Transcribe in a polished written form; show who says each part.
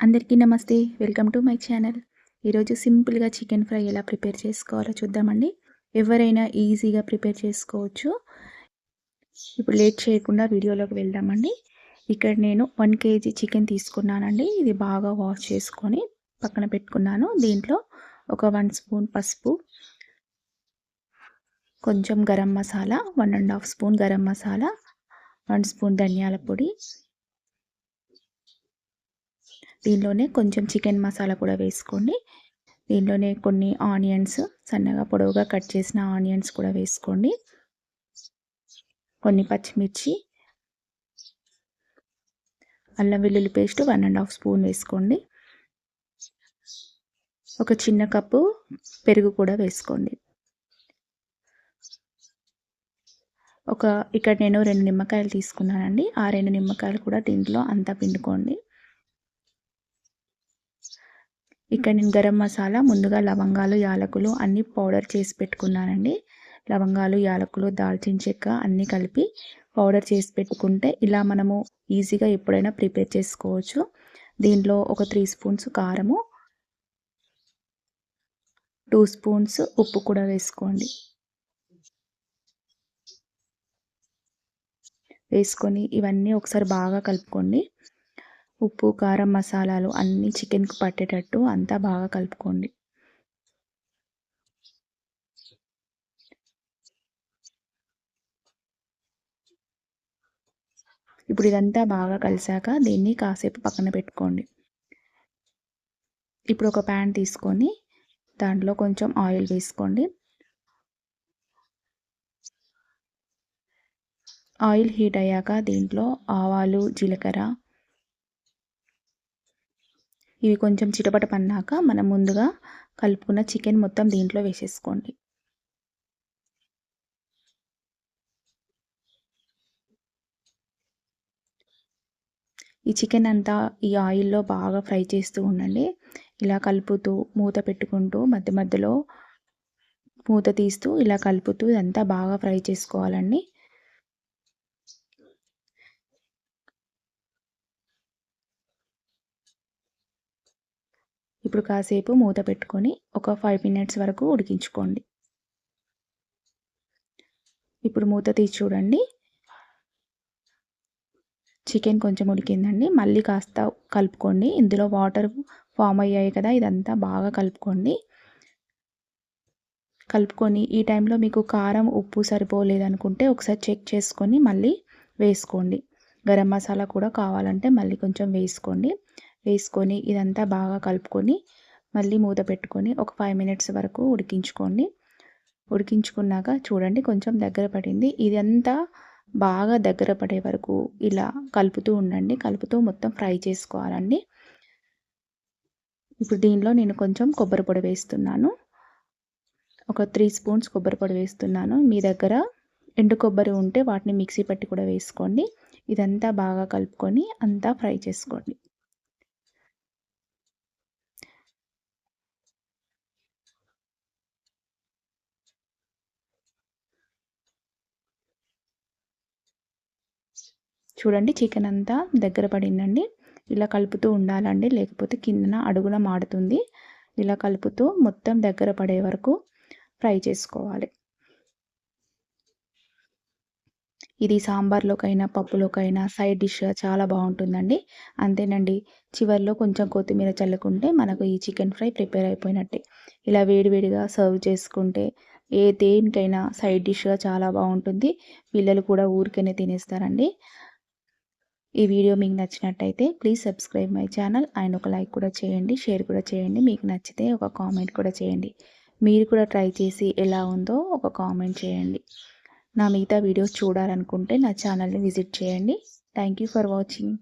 Speaker 1: అందరికీ నమస్తే. Welcome to my channel. ఈరోజు సింపుల్‌గా చికెన్ ఫ్రై ఎలా ప్రిపేర్ చేసుకోవాలో చూద్దామండి. ఎవరైనా ఈజీగా ప్రిపేర్ చేసుకోవచ్చు. ఇప్పుడు లేట్ చేయకుండా వీడియోలోకి వెళ్దామండి. ఇక్కడ నేను 1 కేజీ చికెన్ తీసుకున్నానండి. ఇది బాగా వాష్ చేసుకొని పక్కన పెట్టుకున్నాను. దీంట్లో ఒక 1 స్పూన్ పసుపు, కొంచెం గరం మసాలా, 1 ½ స్పూన్ గరం మసాలా, 1 స్పూన్ ధనియాల పొడి, దీనిలోనే కొంచెం చికెన్ మసాలా కూడా వేసుకోండి. దీనిలోనే కొన్ని ఆనియన్స్, సన్నగా పొడవుగా కట్ చేసిన ఆనియన్స్ కూడా వేసుకోండి. కొన్ని పచ్చిమిర్చి, అల్లం వెల్లుల్లి పేస్ట్ 1 ½ స్పూన్ వేసుకోండి. ఒక చిన్న కప్పు పెరుగు కూడా వేసుకోండి. ఇక్కడ నేను 2 నిమ్మకాయలు తీసుకున్నానండి. ఆ 2 నిమ్మకాయలు కూడా దీంట్లో అంతా పిండుకోండి. ఇక్కడ నేను గరం మసాలా ముందుగా లవంగాలు, యాలకులు అన్నీ పౌడర్ చేసి పెట్టుకున్నానండి. లవంగాలు, యాలకులు, దాల్చిన చెక్క అన్నీ కలిపి పౌడర్ చేసి పెట్టుకుంటే ఇలా మనము ఈజీగా ఎప్పుడైనా ప్రిపేర్ చేసుకోవచ్చు. దీంట్లో ఒక 3 స్పూన్స్ కారము, 2 స్పూన్స్ ఉప్పు కూడా వేసుకోండి. వేసుకొని ఇవన్నీ ఒకసారి బాగా కలుపుకోండి. ఉప్పు, కారం, మసాలాలు అన్నీ చికెన్‌కు పట్టేటట్టు అంతా బాగా కలుపుకోండి. ఇప్పుడు ఇదంతా బాగా కలిసాక దీన్ని కాసేపు పక్కన పెట్టుకోండి. ఇప్పుడు ఒక ప్యాన్ తీసుకొని దాంట్లో కొంచెం ఆయిల్ వేసుకోండి. ఆయిల్ హీట్ అయ్యాక దీంట్లో ఆవాలు, జీలకర్ర ఇవి కొంచెం చిటపటమన్నాక మనం ముందుగా కలుపుకున్న చికెన్ మొత్తం దీంట్లో వేసేసుకోండి. ఈ చికెన్ అంతా ఈ ఆయిల్లో బాగా ఫ్రై చేస్తూ ఉండండి. ఇలా కలుపుతూ మూత పెట్టుకుంటూ మధ్య మధ్యలో మూత తీస్తూ ఇలా కలుపుతూ ఇదంతా బాగా ఫ్రై చేసుకోవాలండి. ఇప్పుడు కాసేపు మూత పెట్టుకొని ఒక 5 మినిట్స్ వరకు ఉడికించుకోండి. ఇప్పుడు మూత తీసి చూడండి. చికెన్ కొంచెం ఉడికిందండి. మళ్ళీ కాస్త కలుపుకోండి. ఇందులో వాటర్ ఫామ్ అయ్యాయి కదా, ఇదంతా బాగా కలుపుకోండి. కలుపుకొని ఈ టైంలో మీకు కారం, ఉప్పు సరిపోలేదనుకుంటే ఒకసారి చెక్ చేసుకొని మళ్ళీ వేసుకోండి. గరం మసాలా కూడా కావాలంటే మళ్ళీ కొంచెం వేసుకోండి. వేసుకొని ఇదంతా బాగా కలుపుకొని మళ్ళీ మూత పెట్టుకొని ఒక 5 మినిట్స్ వరకు ఉడికించుకోండి. ఉడికించుకున్నాక చూడండి కొంచెం దగ్గర పడింది. ఇదంతా బాగా దగ్గర పడే వరకు ఇలా కలుపుతూ ఉండండి. కలుపుతూ మొత్తం ఫ్రై చేసుకోవాలండి. ఇప్పుడు దీనిలో నేను కొంచెం కొబ్బరి పొడి వేస్తున్నాను. ఒక 3 స్పూన్స్ కొబ్బరి పొడి వేస్తున్నాను. మీ దగ్గర ఎండు కొబ్బరి ఉంటే వాటిని మిక్సీ పట్టి కూడా వేసుకోండి. ఇదంతా బాగా కలుపుకొని అంతా ఫ్రై చేసుకోండి. చూడండి చికెన్ అంతా దగ్గర పడిందండి. ఇలా కలుపుతూ ఉండాలండి, లేకపోతే కిందన అడుగున మాడుతుంది. ఇలా కలుపుతూ మొత్తం దగ్గర పడే వరకు ఫ్రై చేసుకోవాలి. ఇది సాంబార్లోకైనా, పప్పులోకైనా సైడ్ డిష్‌గా చాలా బాగుంటుందండి. అంతేనండి, చివర్లో కొంచెం కొత్తిమీర చల్లుకుంటే మనకు ఈ చికెన్ ఫ్రై ప్రిపేర్ అయిపోయినట్టే. ఇలా వేడివేడిగా సర్వ్ చేసుకుంటే దేనికైనా సైడ్ డిష్‌గా చాలా బాగుంటుంది. పిల్లలు కూడా ఊరికనే తినేస్తారండి. ఈ వీడియో మీకు నచ్చినట్టయితే please subscribe my channel and ఒక లైక్ కూడా చేయండి, షేర్ కూడా చేయండి. మీకు నచ్చితే ఒక కామెంట్ కూడా చేయండి. మీరు కూడా ట్రై చేసి ఎలా ఉందో ఒక కామెంట్ చేయండి. నా మిగతా వీడియోస్ చూడాలనుకుంటే నా ఛానల్ని విజిట్ చేయండి. Thank you for watching.